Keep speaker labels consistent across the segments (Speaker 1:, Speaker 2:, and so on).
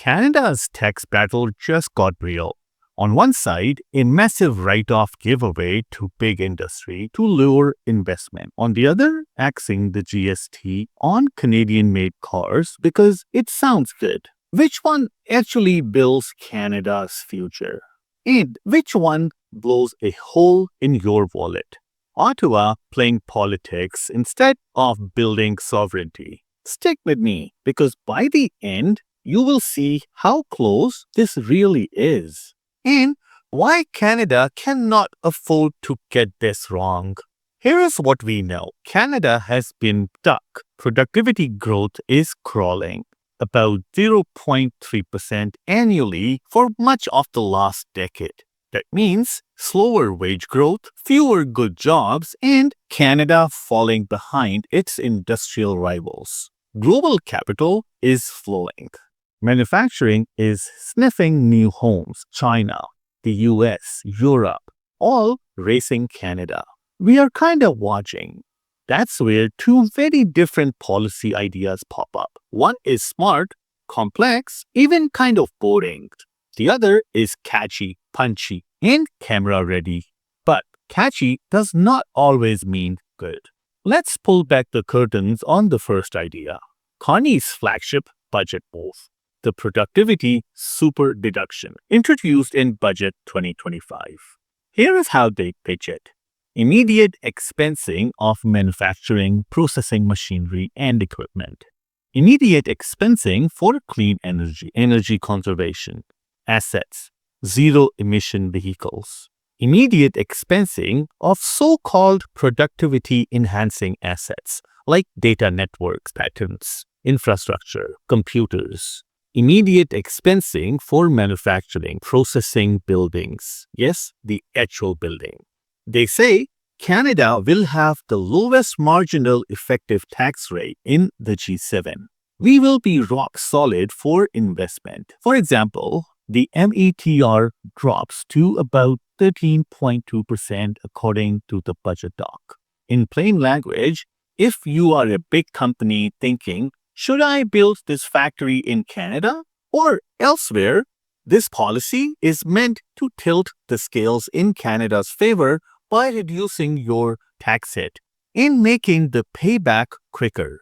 Speaker 1: Canada's tax battle just got real. On one side, a massive write-off giveaway to big industry to lure investment. On the other, axing the GST on Canadian-made cars because it sounds good. Which one actually builds Canada's future? And which one blows a hole in your wallet? Ottawa playing politics instead of building sovereignty. Stick with me because by the end, you will see how close this really is. And why Canada cannot afford to get this wrong. Here is what we know. Canada has been stuck. Productivity growth is crawling about 0.3% annually for much of the last decade. That means slower wage growth, fewer good jobs, and Canada falling behind its industrial rivals. Global capital is flowing. Manufacturing is sniffing new homes. China, the US, Europe, all racing Canada. We are kind of watching. That's where two very different policy ideas pop up. One is smart, complex, even kind of boring. The other is catchy, punchy, and camera-ready. But catchy does not always mean good. Let's pull back the curtains on the first idea. Carney's flagship budget move. The productivity super deduction, introduced in Budget 2025. Here is how they pitch it. Immediate expensing of manufacturing, processing machinery, and equipment. Immediate expensing for clean energy conservation, assets, zero-emission vehicles. Immediate expensing of so-called productivity-enhancing assets like data networks, patents, infrastructure, computers. Immediate expensing for manufacturing, processing buildings. Yes, the actual building. They say Canada will have the lowest marginal effective tax rate in the G7. We will be rock solid for investment. For example, the METR drops to about 13.2% according to the budget doc. In plain language, if you are a big company thinking, should I build this factory in Canada or elsewhere? This policy is meant to tilt the scales in Canada's favor by reducing your tax hit and making the payback quicker.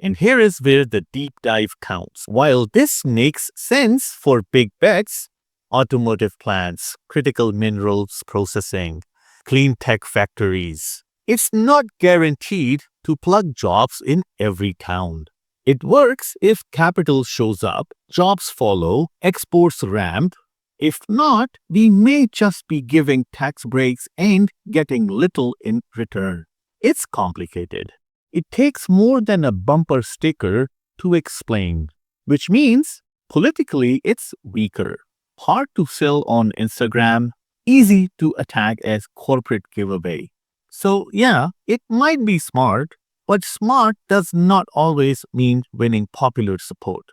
Speaker 1: And here is where the deep dive counts. While this makes sense for big bets, automotive plants, critical minerals processing, clean tech factories, it's not guaranteed to plug jobs in every town. It works if capital shows up, jobs follow, exports ramp. If not, we may just be giving tax breaks and getting little in return. It's complicated. It takes more than a bumper sticker to explain, which means politically it's weaker, hard to sell on Instagram, easy to attack as corporate giveaway. So yeah, it might be smart, but smart does not always mean winning popular support.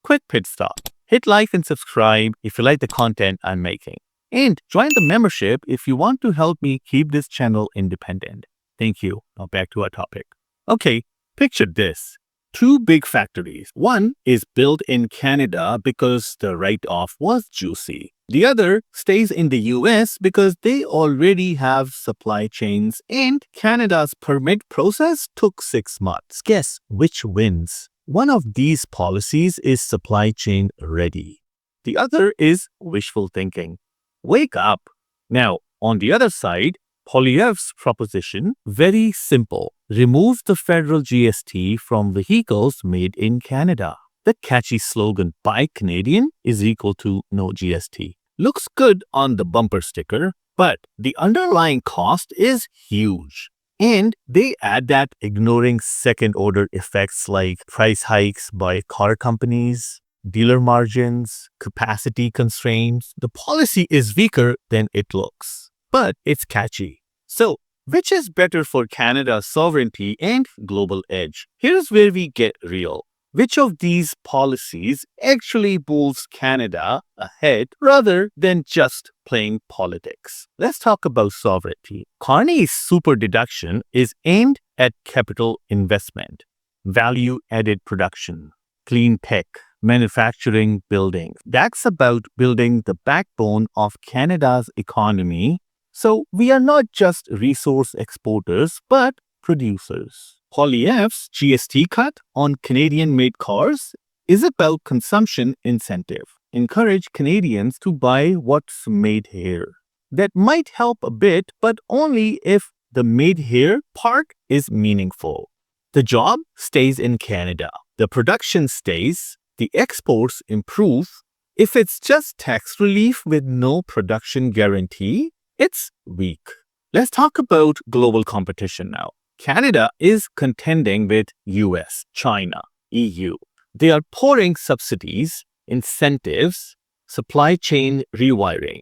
Speaker 1: Quick pit stop. Hit like and subscribe if you like the content I'm making. And join the membership if you want to help me keep this channel independent. Thank you. Now back to our topic. Okay, picture this. Two big factories. One is built in Canada because the write-off was juicy. The other stays in the US because they already have supply chains and Canada's permit process took 6 months. Guess which wins? One of these policies is supply chain ready. The other is wishful thinking. Wake up. Now, on the other side, Poilievre's proposition, very simple. Remove the federal GST from vehicles made in Canada. The catchy slogan, buy Canadian is equal to no GST. Looks good on the bumper sticker, but the underlying cost is huge. And they add that ignoring second-order effects like price hikes by car companies, dealer margins, capacity constraints. The policy is weaker than it looks, but it's catchy. So, which is better for Canada's sovereignty and global edge? Here's where we get real. Which of these policies actually moves Canada ahead rather than just playing politics? Let's talk about sovereignty. Carney's super deduction is aimed at capital investment, value-added production, clean tech, manufacturing building. That's about building the backbone of Canada's economy. So we are not just resource exporters, but producers. Poilievre's GST cut on Canadian-made cars is about consumption incentive. Encourage Canadians to buy what's made here. That might help a bit, but only if the made here part is meaningful. The job stays in Canada. The production stays. The exports improve. If it's just tax relief with no production guarantee, it's weak. Let's talk about global competition now. Canada is contending with US, China, EU. They are pouring subsidies, incentives, supply chain rewiring.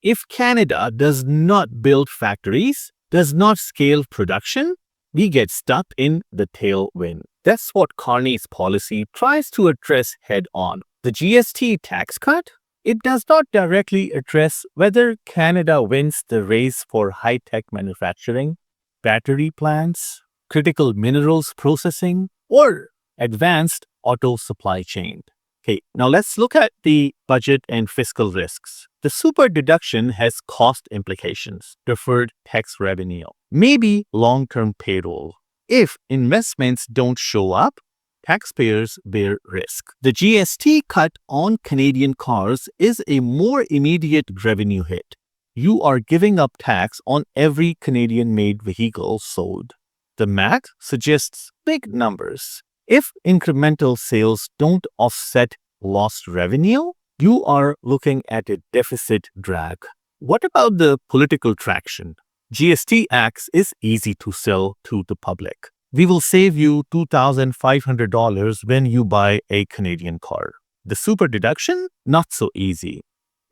Speaker 1: If Canada does not build factories, does not scale production, we get stuck in the tailwind. That's what Carney's policy tries to address head-on. The GST tax cut, it does not directly address whether Canada wins the race for high-tech manufacturing, battery plants, critical minerals processing, or advanced auto supply chain. Okay, now let's look at the budget and fiscal risks. The super deduction has cost implications, deferred tax revenue, maybe long-term payroll. If investments don't show up, taxpayers bear risk. The GST cut on Canadian cars is a more immediate revenue hit. You are giving up tax on every Canadian-made vehicle sold. The math suggests big numbers. If incremental sales don't offset lost revenue, you are looking at a deficit drag. What about the political traction? GST Acts is easy to sell to the public. We will save you $2,500 when you buy a Canadian car. The super deduction? Not so easy.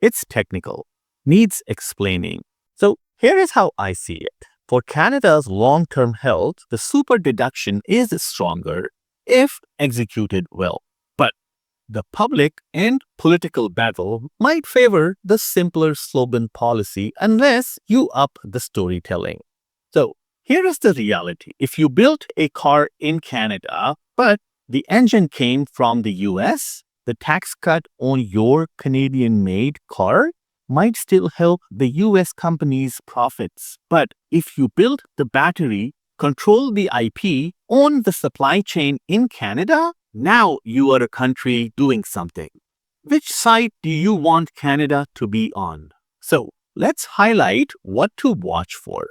Speaker 1: It's technical, needs explaining. So here is how I see it. For Canada's long-term health, the super deduction is stronger if executed well. But the public and political battle might favor the simpler slogan policy unless you up the storytelling. So here is the reality. If you built a car in Canada, but the engine came from the US, the tax cut on your Canadian-made car might still help the US company's profits. But if you build the battery, control the IP, own the supply chain in Canada, now you are a country doing something. Which side do you want Canada to be on? So let's highlight what to watch for.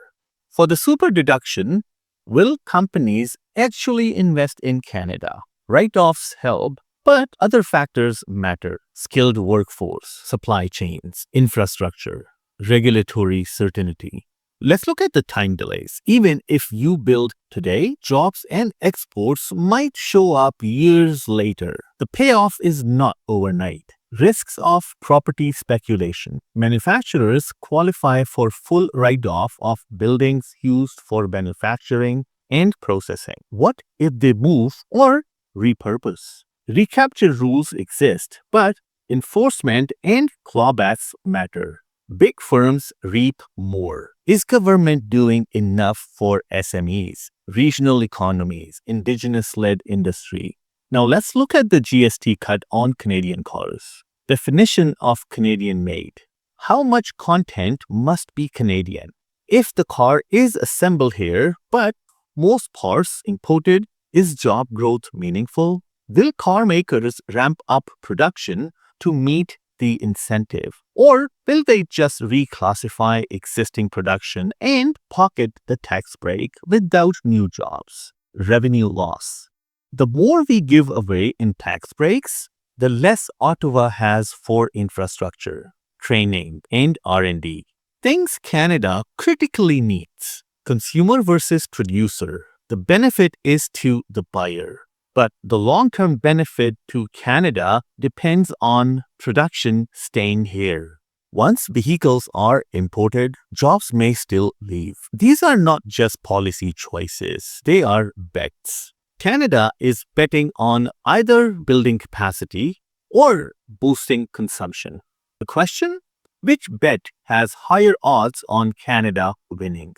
Speaker 1: For the super deduction, will companies actually invest in Canada? Write-offs help, but other factors matter. Skilled workforce, supply chains, infrastructure, regulatory certainty. Let's look at the time delays. Even if you build today, jobs and exports might show up years later. The payoff is not overnight. Risks of property speculation. Manufacturers qualify for full write-off of buildings used for manufacturing and processing. What if they move or repurpose? Recapture rules exist, but enforcement and clawbacks matter. Big firms reap more. Is government doing enough for SMEs, regional economies, indigenous-led industry? Now let's look at the GST cut on Canadian cars. Definition of Canadian-made. How much content must be Canadian? If the car is assembled here, but most parts imported, is job growth meaningful? Will car makers ramp up production to meet the incentive? Or will they just reclassify existing production and pocket the tax break without new jobs? Revenue loss. The more we give away in tax breaks, the less Ottawa has for infrastructure, training, and R&D. Things Canada critically needs. Consumer versus producer. The benefit is to the buyer, but the long-term benefit to Canada depends on production staying here. Once vehicles are imported, jobs may still leave. These are not just policy choices, they are bets. Canada is betting on either building capacity or boosting consumption. The question? Which bet has higher odds on Canada winning?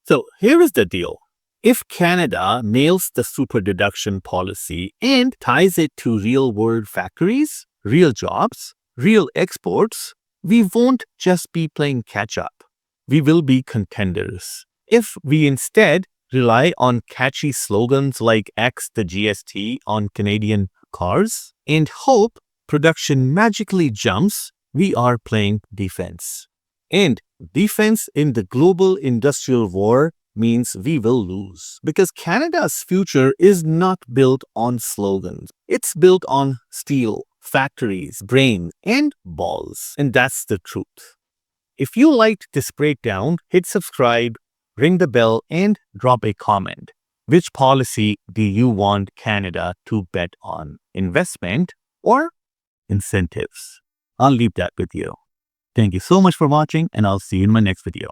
Speaker 1: So here is the deal. If Canada nails the super deduction policy and ties it to real-world factories, real jobs, real exports, we won't just be playing catch-up. We will be contenders. If we instead rely on catchy slogans like X the GST on Canadian cars and hope production magically jumps, we are playing defense. And defense in the global industrial war means we will lose because Canada's future is not built on slogans. It's built on steel, factories, brain, and balls. And that's the truth. If you liked this breakdown, hit subscribe, ring the bell, and drop a comment. Which policy do you want Canada to bet on? Investment or incentives? I'll leave that with you. Thank you so much for watching, and I'll see you in my next video.